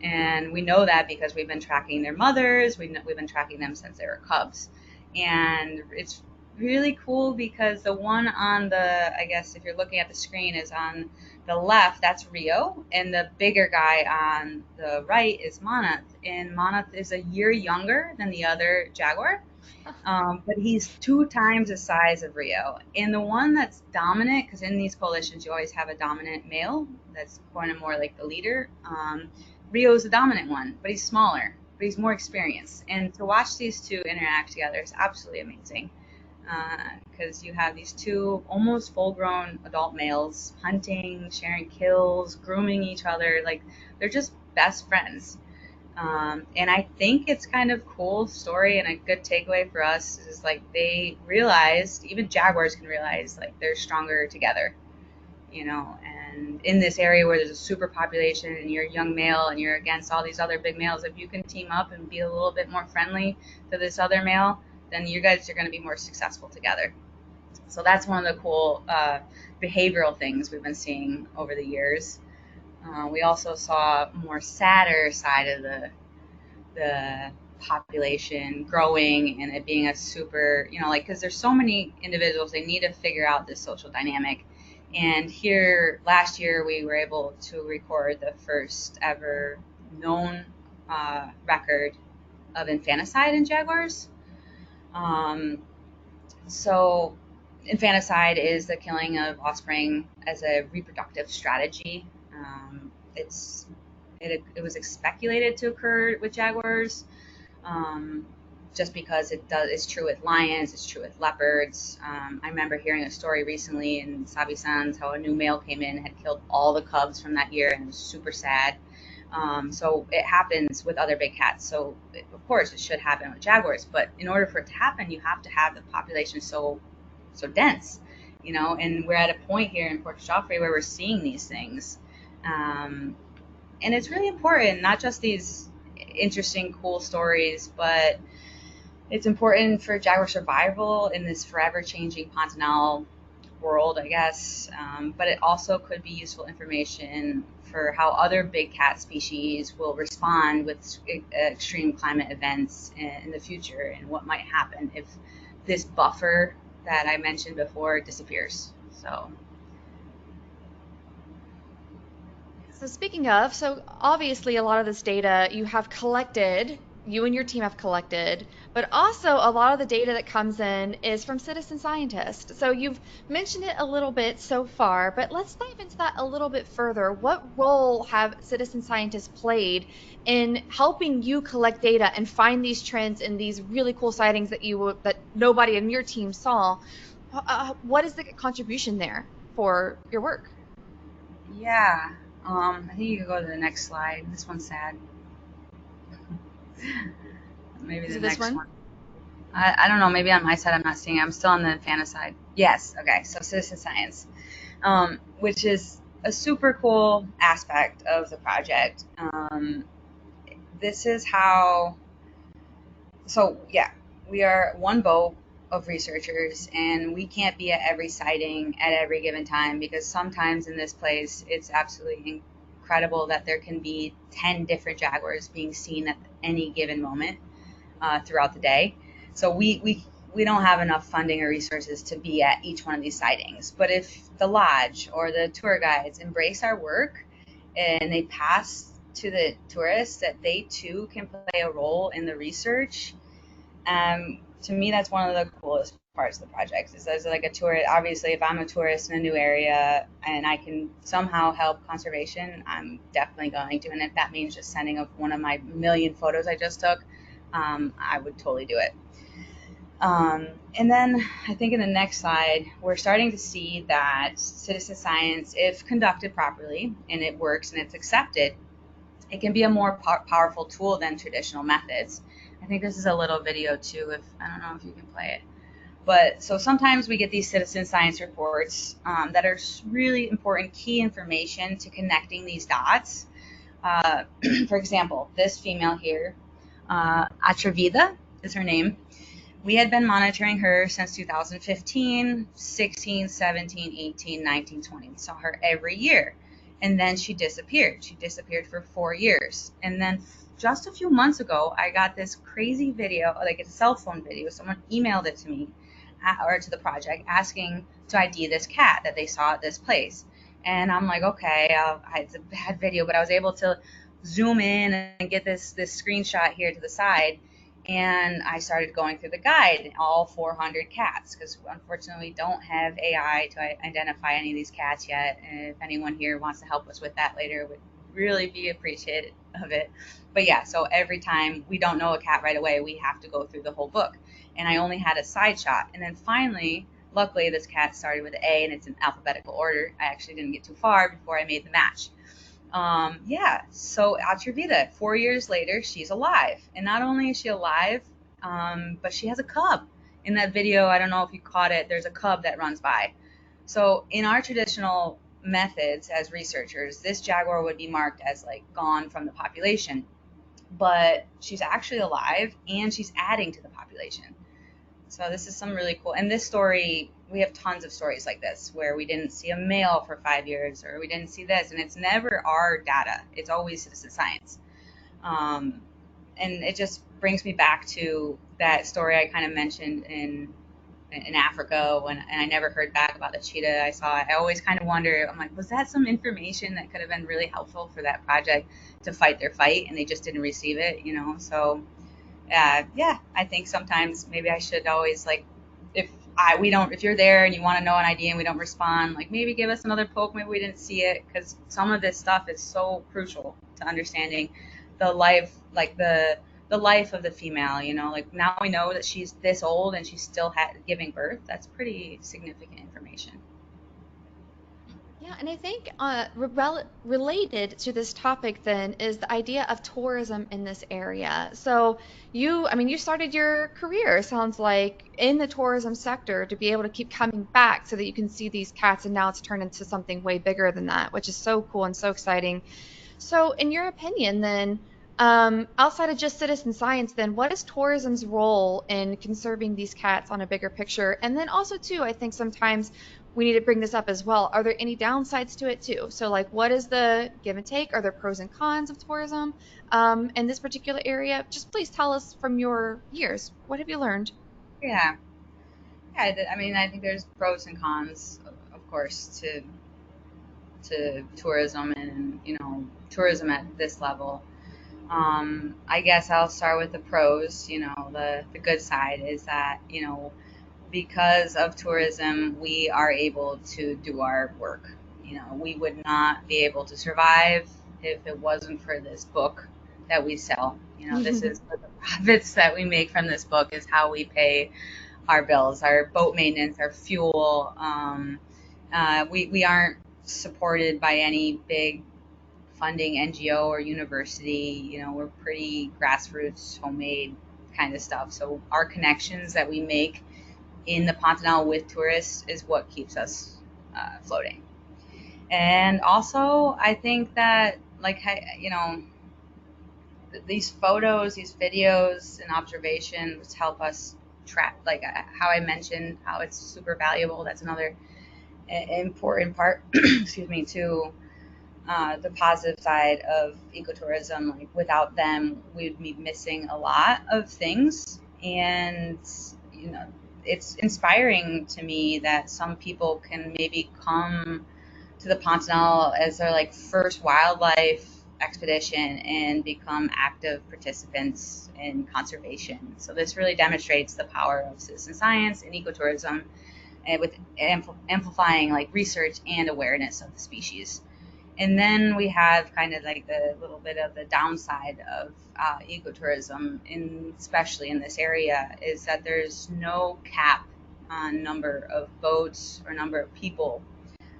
and we know that because we've been tracking their mothers. We've been tracking them since they were cubs. And it's really cool because the one on the, I guess if you're looking at the screen, is on the left, that's Rio, and the bigger guy on the right is Moneth. And Moneth is a year younger than the other Jaguar, but he's 2 times the size of Rio. And the one that's dominant, because in these coalitions you always have a dominant male that's kind of more like the leader. Rio is the dominant one, but he's smaller, but he's more experienced. And to watch these two interact together is absolutely amazing, because you have these two almost full-grown adult males hunting, sharing kills, grooming each other. Like, they're just best friends. And I think it's kind of cool story, and a good takeaway for us is like they realized, even Jaguars can realize, like they're stronger together, you know. And in this area where there's a super population and you're a young male and you're against all these other big males, if you can team up and be a little bit more friendly to this other male, then you guys are going to be more successful together. So that's one of the cool behavioral things we've been seeing over the years. We also saw more sadder side of the population growing, and it being a super, you know, like, because there's so many individuals, they need to figure out this social dynamic. And here last year we were able to record the first ever known record of infanticide in Jaguars. So infanticide is the killing of offspring as a reproductive strategy. It was speculated to occur with Jaguars, just because it's true with lions, it's true with leopards. I remember hearing a story recently in Sabi-san's how a new male came in and had killed all the cubs from that year, and it was super sad. So it happens with other big cats. So of course it should happen with Jaguars, but in order for it to happen, you have to have the population so dense, you know. And we're at a point here in Port Joffre where we're seeing these things. And it's really important, not just these interesting, cool stories, but it's important for Jaguar survival in this forever changing Pantanal world, I guess. But it also could be useful information for how other big cat species will respond with extreme climate events in the future, and what might happen if this buffer that I mentioned before disappears. So speaking of, so obviously a lot of this data you have collected, you and your team have collected, but also a lot of the data that comes in is from citizen scientists. So you've mentioned it a little bit so far, but let's dive into that a little bit further. What role have citizen scientists played in helping you collect data and find these trends and these really cool sightings that nobody in your team saw? What is the contribution there for your work? Yeah. I think you can go to the next slide. This one's sad. Maybe Is the it this next one? one. I don't know. Maybe on my side I'm not seeing it. I'm still on the infanticide. Yes. Okay. So citizen science, which is a super cool aspect of the project. This is how. So yeah, we are one boat of researchers, and we can't be at every sighting at every given time, because sometimes in this place it's absolutely incredible that there can be 10 different jaguars being seen at any given moment throughout the day. So we don't have enough funding or resources to be at each one of these sightings. But if the lodge or the tour guides embrace our work and they pass to the tourists that they too can play a role in the research, to me, that's one of the coolest parts of the project. Is as like a tourist. Obviously, if I'm a tourist in a new area and I can somehow help conservation, I'm definitely going to. And if that means just sending one of my million photos I just took, I would totally do it. And then I think in the next slide, we're starting to see that citizen science, if conducted properly and it works and it's accepted, it can be a more powerful tool than traditional methods. I think this is a little video too, I don't know if you can play it. But so sometimes we get these citizen science reports that are really important key information to connecting these dots. For example, this female here, Atrevida is her name. We had been monitoring her since 2015, 16, 17, 18, 19, 20. We saw her every year. And then she disappeared. She disappeared for 4 years. And then just a few months ago, I got this crazy video, like a cell phone video. Someone emailed it to me. or to the project asking to ID this cat that they saw at this place. And I'm like, okay, it's a bad video, but I was able to zoom in and get this screenshot here to the side. And I started going through the guide, all 400 cats, because unfortunately we don't have AI to identify any of these cats yet. And if anyone here wants to help us with that later, would really be appreciative of it. But yeah, so every time we don't know a cat right away, we have to go through the whole book. And I only had a side shot. And then finally, luckily, this cat started with A, and it's in alphabetical order. I actually didn't get too far before I made the match. Yeah, so Atrevida, 4 years later, she's alive. And not only is she alive, but she has a cub. In that video, I don't know if you caught it, there's a cub that runs by. So in our traditional methods as researchers, this jaguar would be marked as like gone from the population. But she's actually alive, and she's adding to the population. So this is some really cool. And this story, we have tons of stories like this where we didn't see a male for 5 years, or we didn't see this, and it's never our data. It's always citizen science. And it just brings me back to that story I kind of mentioned in Africa and I never heard back about the cheetah I saw. I always kind of wonder, I'm like, was that some information that could have been really helpful for that project to fight their fight, and they just didn't receive it, you know? So yeah, I think sometimes maybe I should always, like, if you're there and you want to know an idea and we don't respond, like, maybe give us another poke, maybe we didn't see it, because some of this stuff is so crucial to understanding the life, like the life of the female, you know, like now we know that she's this old and she's still giving birth. That's pretty significant information. Yeah, and I think related to this topic then is the idea of tourism in this area. So you started your career, sounds like, in the tourism sector to be able to keep coming back so that you can see these cats, and now it's turned into something way bigger than that, which is so cool and so exciting. So, in your opinion, then, outside of just citizen science, then what is tourism's role in conserving these cats on a bigger picture? And then also, too, I think sometimes we need to bring this up as well. Are there any downsides to it too? So, like, what is the give and take? Are there pros and cons of tourism in this particular area? Just please tell us from your years. What have you learned? Yeah. Yeah, I mean, I think there's pros and cons, of course, to tourism and, you know, tourism at this level. I guess I'll start with the pros. You know, the good side is that, you know, because of tourism, we are able to do our work. You know, we would not be able to survive if it wasn't for this book that we sell. You know, this is the profits that we make from this book is how we pay our bills, our boat maintenance, our fuel. We aren't supported by any big funding NGO or university. You know, we're pretty grassroots, homemade kind of stuff. So our connections that we make in the Pantanal with tourists is what keeps us floating. And also, I think that, like, you know, these photos, these videos, and observations help us track, like how I mentioned, how it's super valuable. That's another important part, excuse me, to the positive side of ecotourism. Like, without them, we'd be missing a lot of things. And, you know, it's inspiring to me that some people can maybe come to the Pantanal as their, like, first wildlife expedition and become active participants in conservation. So this really demonstrates the power of citizen science and ecotourism, and with amplifying, like, research and awareness of the species. And then we have kind of like the little bit of the downside of ecotourism, especially in this area, is that there's no cap on number of boats or number of people.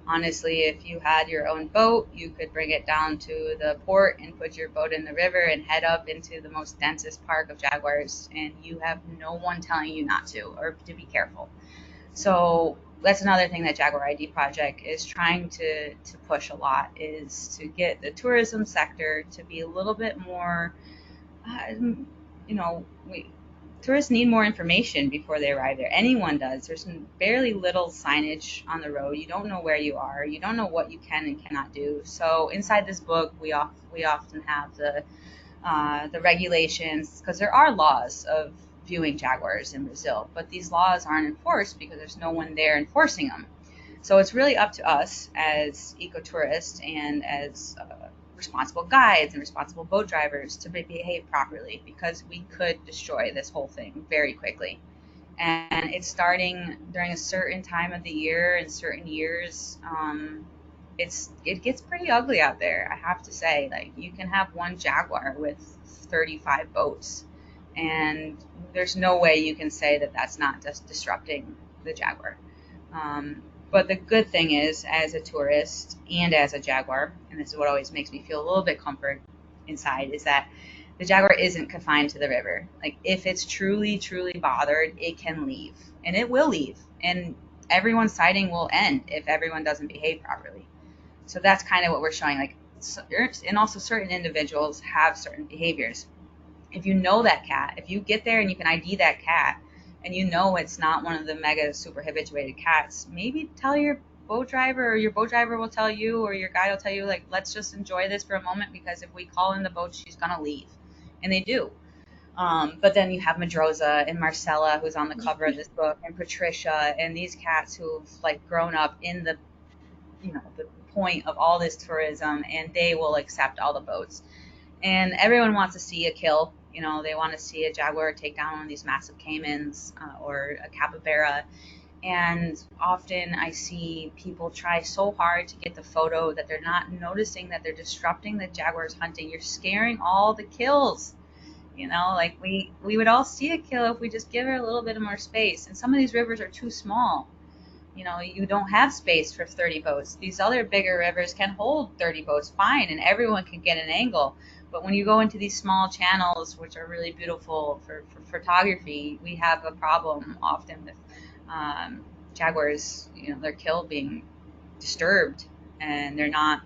Honestly, if you had your own boat, you could bring it down to the port and put your boat in the river and head up into the most densest park of jaguars, and you have no one telling you not to or to be careful. So that's another thing that Jaguar ID Project is trying to push a lot, is to get the tourism sector to be a little bit more, you know, tourists need more information before they arrive there. Anyone does. There's barely little signage on the road. You don't know where you are. You don't know what you can and cannot do. So inside this book, we often have the regulations, because there are laws of viewing jaguars in Brazil, but these laws aren't enforced because there's no one there enforcing them. So it's really up to us as ecotourists and as responsible guides and responsible boat drivers to behave properly, because we could destroy this whole thing very quickly. And it's starting during a certain time of the year and certain years. It gets pretty ugly out there, I have to say. Like, you can have one Jaguar with 35 boats, and there's no way you can say that that's not just disrupting the Jaguar. But the good thing is, as a tourist and as a Jaguar, and this is what always makes me feel a little bit comfort inside, is that the Jaguar isn't confined to the river. Like, if it's truly, truly bothered, it can leave, and it will leave, and everyone's sighting will end if everyone doesn't behave properly. So that's kind of what we're showing. Like, and also certain individuals have certain behaviors. If you know that cat, if you get there and you can ID that cat, and you know it's not one of the mega super habituated cats, maybe tell your boat driver, or your boat driver will tell you, or your guide will tell you, like, let's just enjoy this for a moment, because if we call in the boat, she's gonna leave. And they do. But then you have Madroza and Marcella, who's on the cover of this book, and Patricia, and these cats who've like grown up in the, the point of all this tourism, and they will accept all the boats. And everyone wants to see a kill. They want to see a Jaguar take down one of these massive caimans or a capybara. And often I see people try so hard to get the photo that they're not noticing that they're disrupting the Jaguar's hunting. You're scaring all the kills. Like, we would all see a kill if we just give her a little bit of more space. And some of these rivers are too small. You don't have space for 30 boats. These other bigger rivers can hold 30 boats fine, and everyone can get an angle. But when you go into these small channels, which are really beautiful for photography, we have a problem often with Jaguars, their kill being disturbed, and they're not,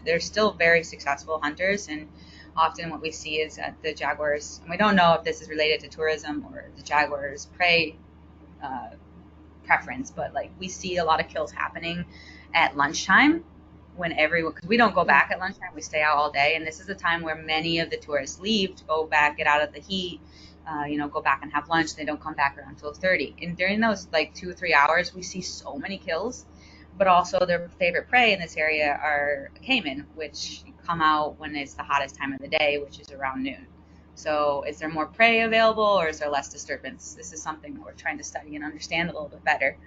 they're still very successful hunters. And often what we see is that the Jaguars, and we don't know if this is related to tourism or the Jaguars' prey preference, but like, we see a lot of kills happening at lunchtime, when everyone, because we don't go back at lunchtime, we stay out all day, and this is the time where many of the tourists leave to go back, get out of the heat, go back and have lunch. They don't come back around 12:30, and during those like 2 or 3 hours, we see so many kills. But also, their favorite prey in this area are caiman, which come out when it's the hottest time of the day, which is around noon. So is there more prey available, or is there less disturbance? This is something that we're trying to study and understand a little bit better.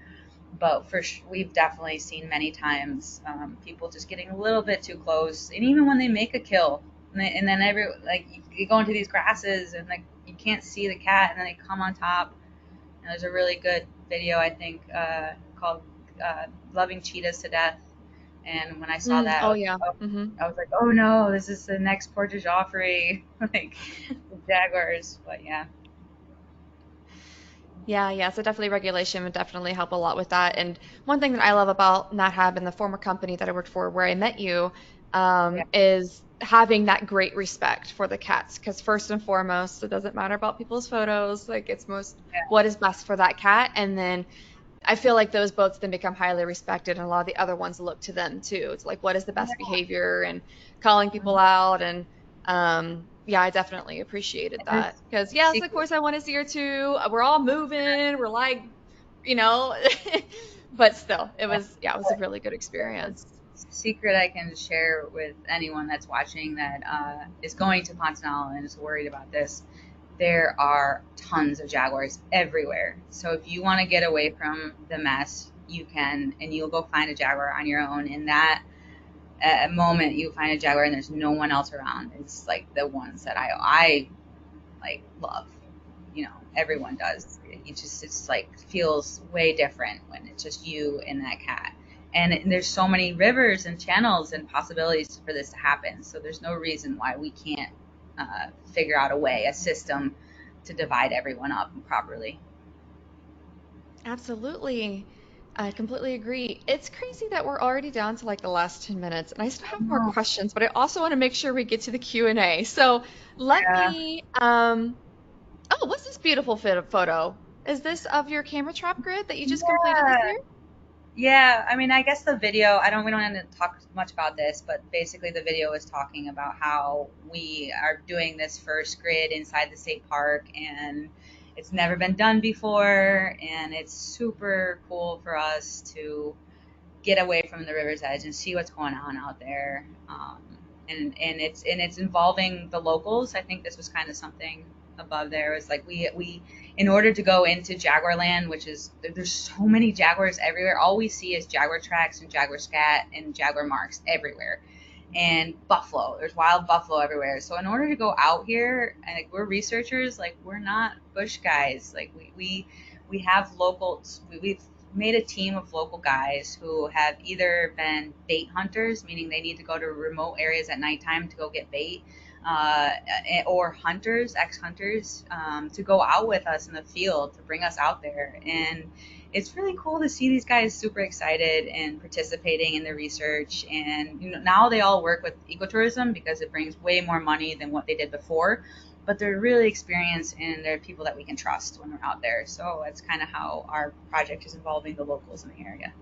But we've definitely seen many times people just getting a little bit too close, and even when they make a kill, and then you go into these grasses, and like, you can't see the cat, and then they come on top. And there's a really good video, I think, called "Loving Cheetahs to Death." And when I saw that, Oh yeah. I was like, oh no, this is the next Port de Joffre, like the Jaguars. But yeah. Yeah. So definitely regulation would definitely help a lot with that. And one thing that I love about NatHab and the former company that I worked for where I met you Yeah. is having that great respect for the cats. Because first and foremost, it doesn't matter about people's photos. Like, it's most Yeah. what is best for that cat. And then I feel like those boats then become highly respected, and a lot of the other ones look to them too. It's like, what is the best behavior, and calling people out. And yeah, I definitely appreciated And that, because there's yes, of course I want to see her too. We're all moving. We're like, you know, but still, it was, yeah, it was a really good experience. secret I can share with anyone that's watching that is going to Pantanal and is worried about this. There are tons of Jaguars everywhere. So if you want to get away from the mess, you can, and you'll go find a Jaguar on your own. In that moment, you find a Jaguar and there's no one else around. It's like the ones that I like love. Everyone does. It's like feels way different when it's just you and that cat. And there's so many rivers and channels and possibilities for this to happen. So there's no reason why we can't figure out a system to divide everyone up properly. Absolutely. I completely agree. It's crazy that we're already down to like the last 10 minutes, and I still have more Oh, questions, but I also want to make sure we get to the Q&A. So let yeah. me, oh, what's this beautiful photo? Is this of your camera trap grid that you just completed this Yeah. year? Yeah, I mean, I guess the video, we don't have to talk much about this, but basically the video is talking about how we are doing this first grid inside the state park, and It's never been done before, and it's super cool for us to get away from the river's edge and see what's going on out there. And it's involving the locals. I think this was kind of something above there. It was like we in order to go into Jaguar land, which is there's so many jaguars everywhere. All we see is jaguar tracks and jaguar scat and jaguar marks everywhere. And buffalo, there's wild buffalo everywhere. So in order to go out here, and like, we're researchers, like we're not bush guys. Like we have locals. We've made a team of local guys who have either been bait hunters, meaning they need to go to remote areas at nighttime to go get bait, or hunters, ex-hunters, to go out with us in the field to bring us out there. And it's really cool to see these guys super excited and participating in the research. And now they all work with ecotourism because it brings way more money than what they did before. But they're really experienced, and they're people that we can trust when we're out there. So that's kind of how our project is involving the locals in the area.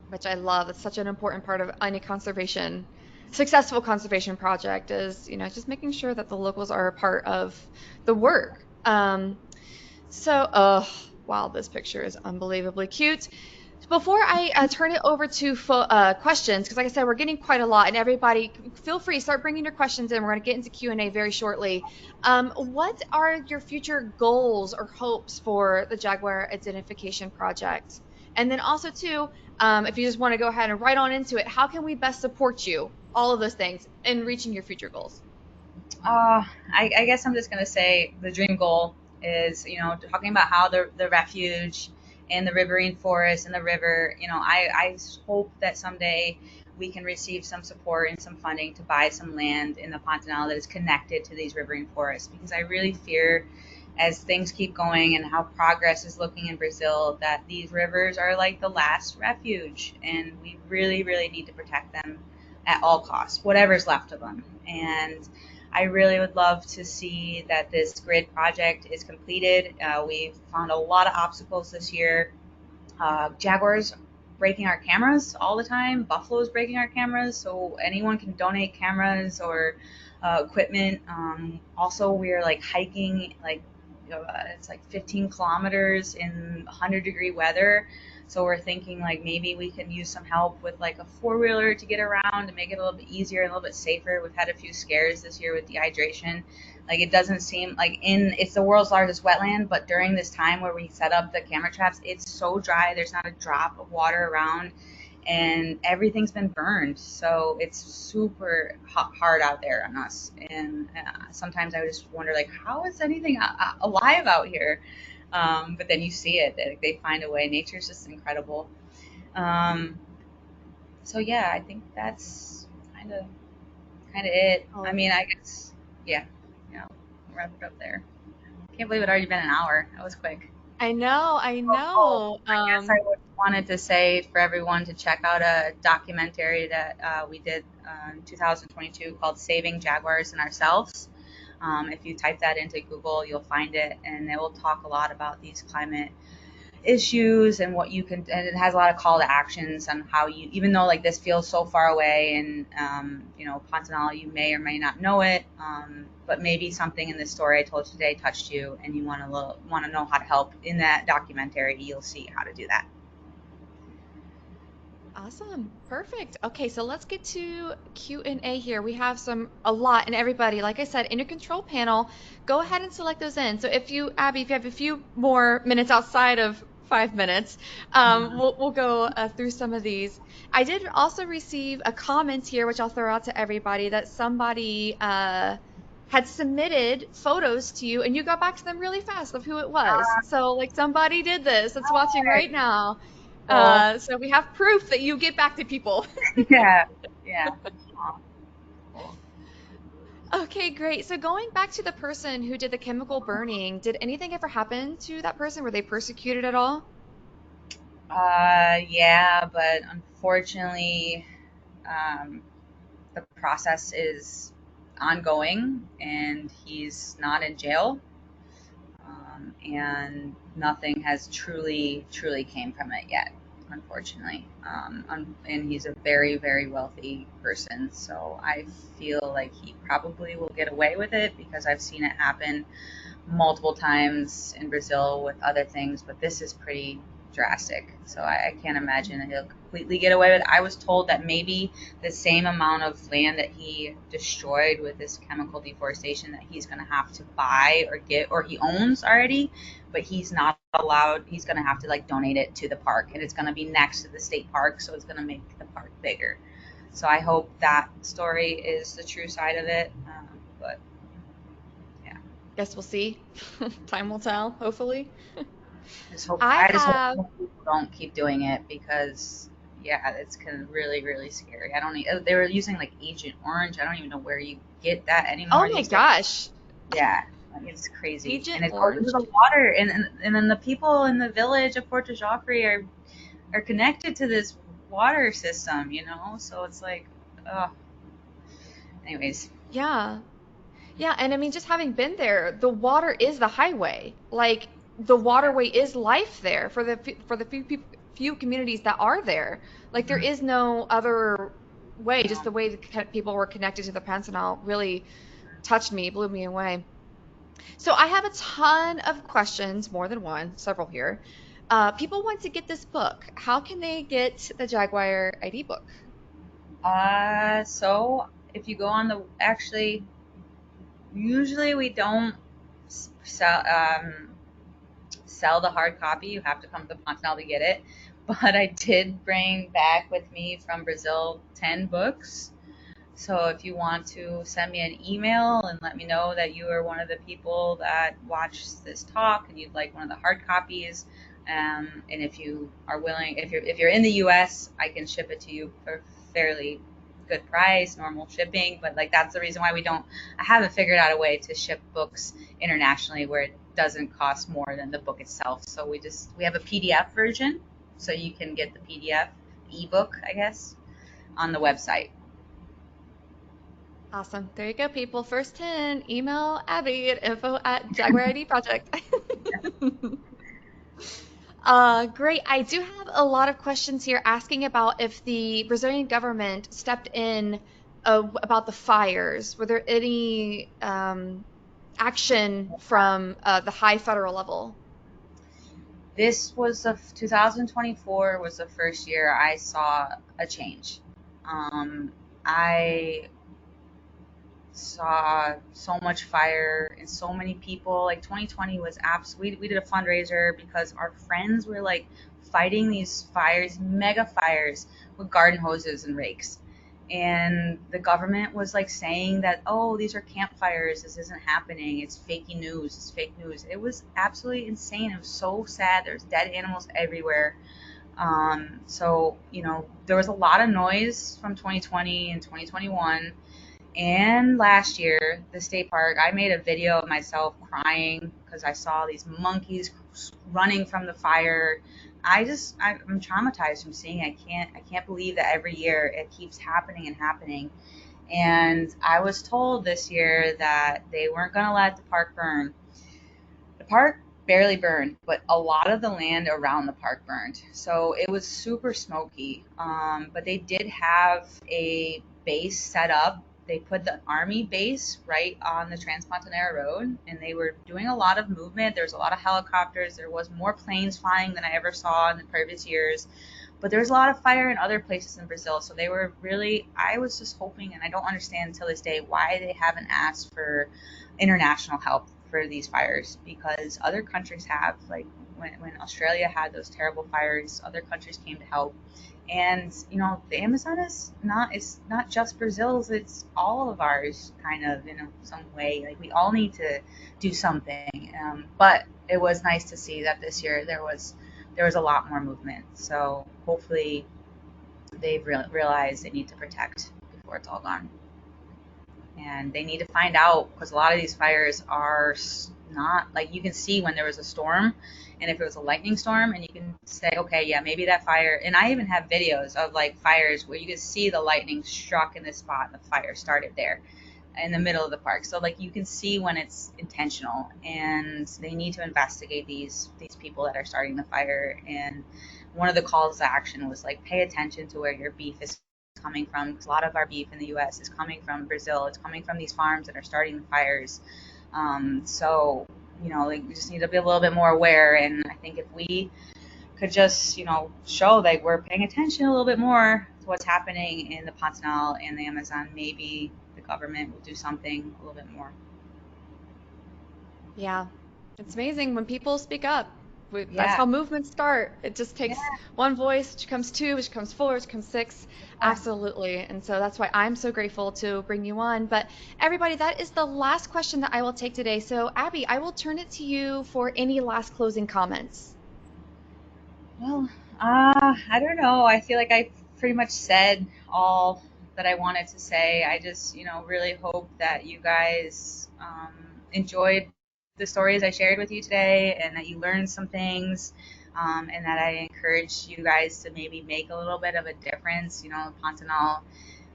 Which I love. It's such an important part of any successful conservation project is, just making sure that the locals are a part of the work. Wow, this picture is unbelievably cute. Before I turn it over to questions, because like I said, we're getting quite a lot, and everybody, feel free, start bringing your questions in. We're going to get into Q&A very shortly. What are your future goals or hopes for the Jaguar Identification Project? And then also, too, if you just want to go ahead and right on into it, how can we best support you? All of those things in reaching your future goals. I guess I'm just going to say the dream goal is, talking about how the refuge and the riverine forest and the river, I hope that someday we can receive some support and some funding to buy some land in the Pantanal that is connected to these riverine forests, because I really fear, as things keep going and how progress is looking in Brazil, that these rivers are like the last refuge, and we really, really need to protect them at all costs, whatever's left of them. And I really would love to see that this grid project is completed. We've found a lot of obstacles this year. Jaguars breaking our cameras all the time. Buffaloes breaking our cameras. So anyone can donate cameras or equipment. Also, we're like hiking, it's like 15 kilometers in 100-degree weather. So we're thinking like maybe we can use some help with like a four-wheeler to get around to make it a little bit easier and a little bit safer. We've had a few scares this year with dehydration. Like, it doesn't seem like it's the world's largest wetland, but during this time where we set up the camera traps, it's so dry. There's not a drop of water around, and everything's been burned. So it's super hard out there on us. And sometimes I just wonder, like, how is anything alive out here? But then you see it, that they find a way. Nature's just incredible. So yeah, I think that's kind of it. I mean, I guess, yeah, we'll wrap it up there. Can't believe it already been an hour. That was quick. I know. I guess I wanted to say for everyone to check out a documentary that we did in 2022 called Saving Jaguars and Ourselves. If you type that into Google, you'll find it, and it will talk a lot about these climate issues and what you can, and it has a lot of call to actions on how you, even though like this feels so far away, and Pantanal, you may or may not know it, but maybe something in this story I told you today touched you, and you want to know how to help. In that documentary, you'll see how to do that. Awesome. Perfect. Okay, so let's get to Q&A here. We have a lot, and everybody, like I said, in your control panel, go ahead and select those in. So Abbie, if you have a few more minutes outside of 5 minutes, we'll go through some of these. I did also receive a comment here, which I'll throw out to everybody, that somebody had submitted photos to you, and you got back to them really fast of who it was. So like somebody did this that's watching right now. So we have proof that you get back to people. Yeah. Okay, great. So going back to the person who did the chemical burning, did anything ever happen to that person? Were they persecuted at all? Yeah, but unfortunately, the process is ongoing, and he's not in jail. And nothing has truly came from it yet, unfortunately. And he's a very, very wealthy person, so I feel like he probably will get away with it, because I've seen it happen multiple times in Brazil with other things, but this is pretty drastic. So I can't imagine that he'll completely get away with it. I was told that maybe the same amount of land that he destroyed with this chemical deforestation that he's going to have to buy or get, or he owns already, but he's not allowed. He's going to have to like donate it to the park, and it's going to be next to the state park, so it's going to make the park bigger. So I hope that story is the true side of it. But yeah, Guess we'll see. Time will tell, hopefully. I I just hope have, people don't keep doing it because yeah, it's kind of really really scary. I don't. They were using like Agent Orange. I don't even know where you get that oh anymore my these days. gosh, Yeah, like, it's crazy, and Agent it goes into Orange. the water, and then the people in the village of Porto Joffre are connected to this water system, you know. So it's like, oh, anyways. Yeah. Yeah, and I mean, just having been there, the water is the highway. Like the waterway is life there for for the few communities that are there. Like there Mhm. is no other way. Just No. the way the people were connected to the Pantanal really touched me, blew me away. So I have a ton of questions, more than one, several here. People want to get this book. How can they get the Jaguar ID book? So if you go on the actually, usually we don't sell sell the hard copy. You have to come to the Pantanal to get it. But I did bring back with me from Brazil 10 books. So if you want to send me an email and let me know that you are one of the people that watched this talk and you'd like one of the hard copies, and if you are willing, if you're in the U.S., I can ship it to you for fairly good price, normal shipping. But like that's the reason why we don't. I haven't figured out a way to ship books internationally where it doesn't cost more than the book itself. So we have a PDF version, so you can get the PDF ebook, I guess, on the website. Awesome. There you go, people. First 10, email Abby at info@Jaguar ID Project. Great. I do have a lot of questions here asking about if the Brazilian government stepped in about the fires. Were there any action from the high federal level? This was 2024 was the first year I saw a change. I saw so much fire and so many people. Like 2020 was we did a fundraiser because our friends were like fighting these fires, mega fires, with garden hoses and rakes. And the government was like saying that, oh, these are campfires, this isn't happening, it's fake news, it's fake news. It was absolutely insane. It was so sad. There's dead animals everywhere. So there was a lot of noise from 2020 and 2021. And last year, the state park, I made a video of myself crying because I saw these monkeys running from the fire. I'm traumatized from seeing it. I can't believe that every year it keeps happening and happening. And I was told this year that they weren't going to let the park burn. The park barely burned, but a lot of the land around the park burned. So it was super smoky. But they did have a base set up. They put the army base right on the Transpontanera Road, and they were doing a lot of movement. There was a lot of helicopters. There was more planes flying than I ever saw in the previous years. But there was a lot of fire in other places in Brazil. So they were really, I was just hoping, and I don't understand until this day why they haven't asked for international help for these fires, because other countries have, like when Australia had those terrible fires, other countries came to help. And the Amazon is not just Brazil's, it's all of ours, kind of, in some way. Like we all need to do something. But it was nice to see that this year there was a lot more movement. So hopefully they've realized they need to protect before it's all gone. And they need to find out, because a lot of these fires are not, like, you can see when there was a storm, and if it was a lightning storm, and you can say, okay, yeah, maybe that fire. And I even have videos of like fires where you can see the lightning struck in this spot and the fire started there in the middle of the park. So like you can see when it's intentional, and they need to investigate these people that are starting the fire. And one of the calls to action was like, pay attention to where your beef is coming from, because a lot of our beef in the U.S. is coming from Brazil. It's coming from these farms that are starting the fires. So like we just need to be a little bit more aware. And I think if we could just, show that we're paying attention a little bit more to what's happening in the Pantanal and the Amazon, maybe the government will do something a little bit more. Yeah, it's amazing when people speak up. That's Yeah. how movements start. It just Yeah. takes one voice, which becomes two, which becomes four, which becomes six. Yeah. Absolutely. And so that's why I'm so grateful to bring you on. But everybody, that is the last question that I will take today. So, Abbie, I will turn it to you for any last closing comments. Well, I don't know. I feel like I pretty much said all that I wanted to say. I just, really hope that you guys enjoyed the stories I shared with you today, and that you learned some things, and that I encourage you guys to maybe make a little bit of a difference. Pantanal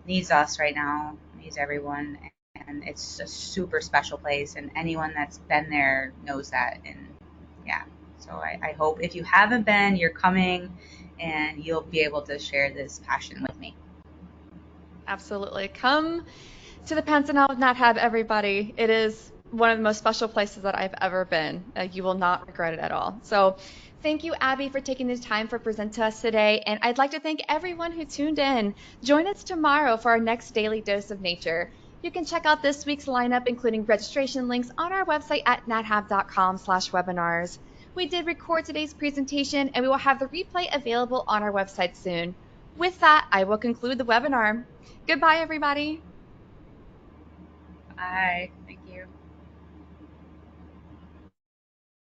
needs us right now, needs everyone, and it's a super special place, and anyone that's been there knows that. And yeah, so I hope if you haven't been, you're coming, and you'll be able to share this passion with me. Absolutely. Come to the Pantanal with NatHab, everybody. It is one of the most special places that I've ever been. You will not regret it at all. So, thank you, Abbie, for taking the time for present to us today. And I'd like to thank everyone who tuned in. Join us tomorrow for our next daily dose of nature. You can check out this week's lineup, including registration links, on our website at nathab.com/webinars. We did record today's presentation, and we will have the replay available on our website soon. With that, I will conclude the webinar. Goodbye, everybody. Bye. Thank you.